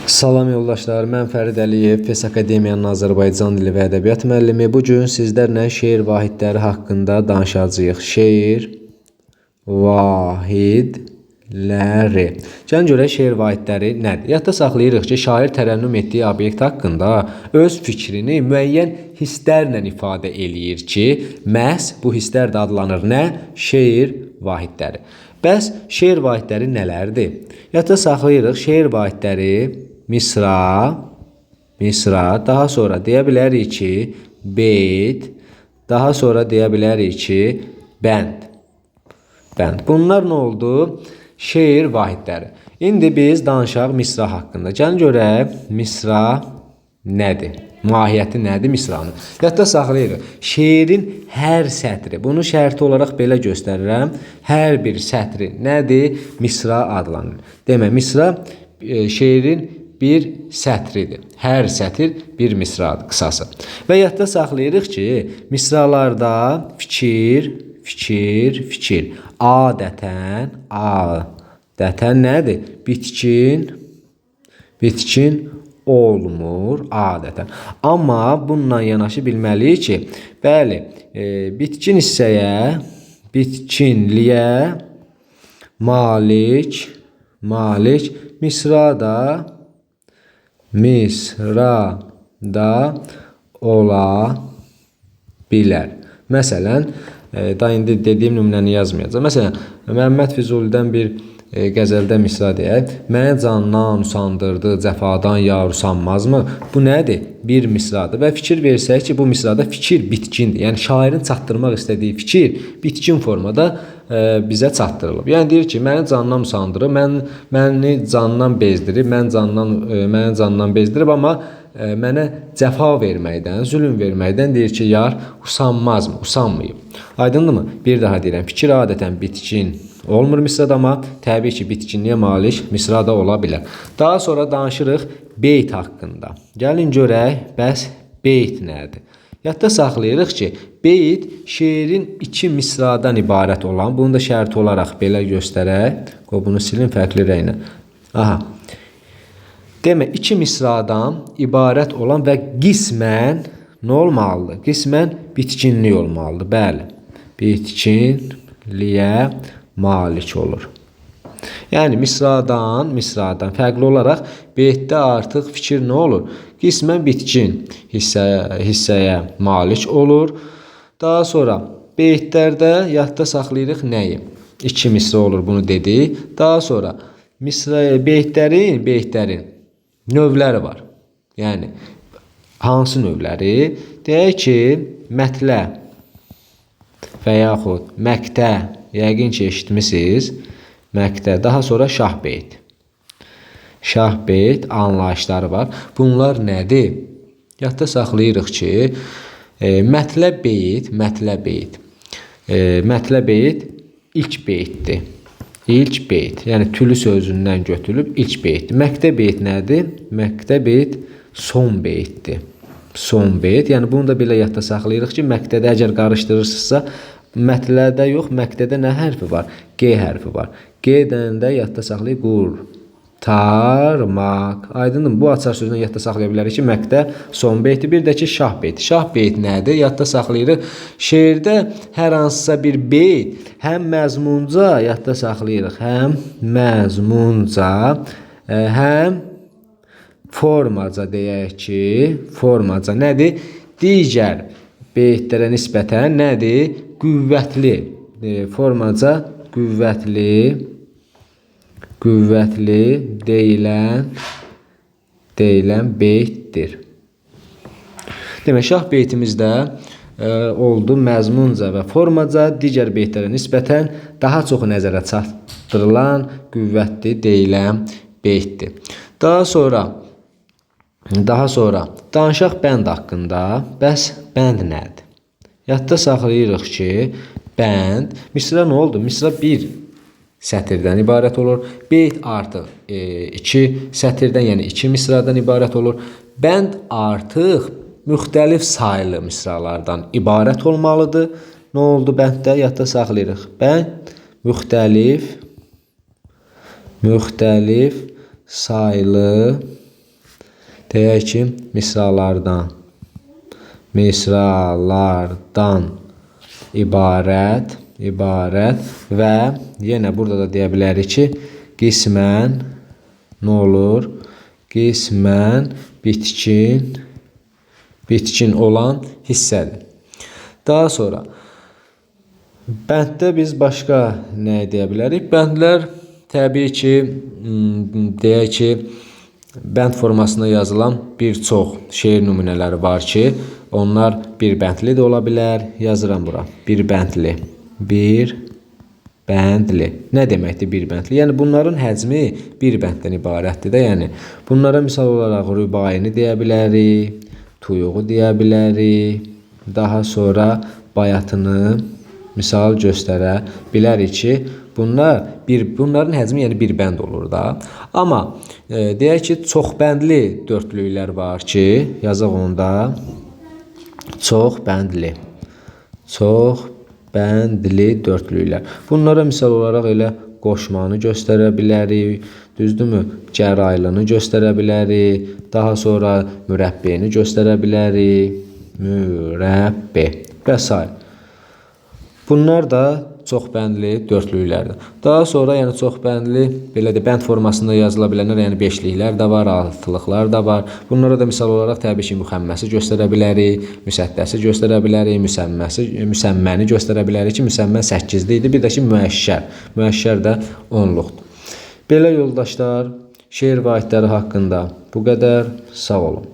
Salam yoldaşlar, mən Fərid Əliyev, PES Akademiyanın Azərbaycan dili və ədəbiyyat müəllimi. Bugün sizlərlə şeir vahidləri haqqında danışacağıq. Şeir vahidləri. Gəlin görək şeir vahidləri nədir? Yadda saxlayırıq ki, şair tərənnüm etdiyi obyekt haqqında öz fikrini müəyyən hisslərlə ifadə eləyir ki, məhz bu hisslər də adlanır nə? Şeir vahidləri. Bəs şeir vahidləri nələrdir? Yadda saxlayırıq, şeir vahidləri misra, daha sonra deyə bilərik ki, beyt, daha sonra deyə bilərik ki, bənd. Bunlar nə oldu? Şeir vahidləri. İndi biz danışaq misra haqqında. Gəlin görək, misra nədir? Mahiyyəti nədir misranın? Yadda saxlayırıq. Şeirin hər sətri, bunu şərti olaraq belə göstərirəm. Hər bir sətri nədir? Misra adlanır. Demək, misra şeirin bir sətridir. Hər sətir bir misradır, qısası. Və yadda saxlayırıq ki, misralarda fikir, adətən nədir? Bitkin olmur adətən. Amma bununla yanaşı bilməliyik ki, bəli, bitkin hissəyə, bitkinliyə malik misrada ola bilər. Məsələn, da indi dediyim nümunəni yazmayacağım. Məsələn, Məhəmməd Füzulidən bir qəzəldə misra deyək. Mənə candan usandırdı, cəfadan yar usanmazmı? Bu nədir? Bir misradır. Və fikir versək ki, bu misrada fikir bitkindir. Yəni, şairin çatdırmaq istədiyi fikir bitkin formada bizə çatdırılıb. Yəni, deyir ki, məni candan usandırır, məni candan bezdirir, məni candan bezdirib, amma mənə cəfa verməkdən, zülm verməkdən deyir ki, yar usanmazmı? Usanmayıb. Aydındırmı? Bir daha deyirəm, fikir adətən bitkin olmur misrada, amma təbii ki, bitkinliyə malik misrada ola bilər. Daha sonra danışırıq beyt haqqında. Gəlin görək, bəs beyt nədir? Yadda saxlayırıq ki, beyt şeirin iki misradan ibarət olan, bunu da şərti olaraq belə göstərək. Bunu silin fərqli rənglə. Aha. Demək, iki misradan ibarət olan və qismən nə olmalıdır? Qismən bitkinlik olmalıdır. Bəli, bitkinliyə malik olur. Yəni, misradan fərqli olaraq beytdə artıq fikir nə olur? Qismən bitkin hissəyə malik olur. Daha sonra beytlərdə yadda saxlayırıq nəyi? İki misra olur, bunu dedik. Daha sonra beytlərin növləri var. Yəni, hansı növləri? Deyək ki, mətlə və yaxud məqtə, yəqin ki, eşitmisiniz. Məqtə, daha sonra şahbeyt. Şahbeyt anlayışları var. Bunlar nədir? Yadda saxlayırıq ki, mətlə beyt ilk beytdir. İlk beyt, yəni tülü sözündən götürülüb ilk beytdir. Məqtə beyt nədir? Məqtə beyt son beytdir. Son beyt, yəni bunu da belə yadda saxlayırıq ki, məqtədə əgər qarışdırırsınızsa, mətlədə yox, məqtədə nə hərfi var? G hərfi var. G dənəndə yadda saxlayıb qurtarmaq. Aydındır mı? Bu açar sözünü yadda saxlaya bilərik ki, məqtə son beyti, bir də ki, şah beyti. Şah beyt nədir? Yadda saxlayırıq. Şeirdə hər hansısa bir beyt həm məzmunca yadda saxlayırıq, həm formaca deyək ki, formaca nədir? Digər beytlərə nisbətən nədir? Qüvvətli, formaca qüvvətli deyilən beytdir. Demək, şah beytimizdə oldu məzmunca və formaca digər beytlərə nisbətən daha çox nəzərə çatdırılan qüvvətli deyilən beytdir. Daha sonra danışaq bənd haqqında. Bəs bənd nədir? Yadda saxlayırıq ki, bənd, misra nə oldu? Misra bir sətirdən ibarət olur. Beyt artıq iki sətirdən, yəni iki misradan ibarət olur. Bənd artıq müxtəlif saylı misralardan ibarət olmalıdır. Nə oldu bənddə? Yadda saxlayırıq. Bənd müxtəlif saylı Deyək ki, misralardan ibarət və yenə burada da deyə bilərik ki, qismən nə olur? Qismən bitkin olan hissədir. Daha sonra bənddə biz başqa nə deyə bilərik? Bəndlər təbii ki, deyək ki, bənd formasında yazılan bir çox şeir nümunələri var ki, onlar bir bəndli də ola bilər. Yazıram bura. Bir bəndli. Nə deməkdir bir bəndli? Yəni bunların həcmi bir bənddən ibarətdir də. Yəni bunlara misal olaraq rübaini deyə bilərik, tuyuğu deyə bilərik. Daha sonra bayatını misal göstərə bilərik ki, bunların həcmi yəni bir bənd olur da. Amma deyək ki, çoxbəndli dördlüklər var ki, yazaq onda çoxbəndli dördlüklər. Bunlara misal olaraq elə qoşmanı göstərə bilərik, düzdürmü? Cəraylını göstərə bilərik, daha sonra mürəbbeni göstərə bilərik, və s. Bunlar da çoxbəndli dördlüklərdir. Daha sonra yəni çoxbəndli belə də bənd formasında yazıla bilənlər, yəni beşliklər də var, altılıqlar da var. Bunlara da misal olaraq təbii ki, müxəmməsi göstərə bilərik, müsəddəsi göstərə bilərik, müsəmməni göstərə bilərik ki, müsəmmən 8-li idi. Bir də ki, müəşşər də 10-luqdur. Belə yoldaşlar, şeir vahidləri haqqında bu qədər. Sağ olun.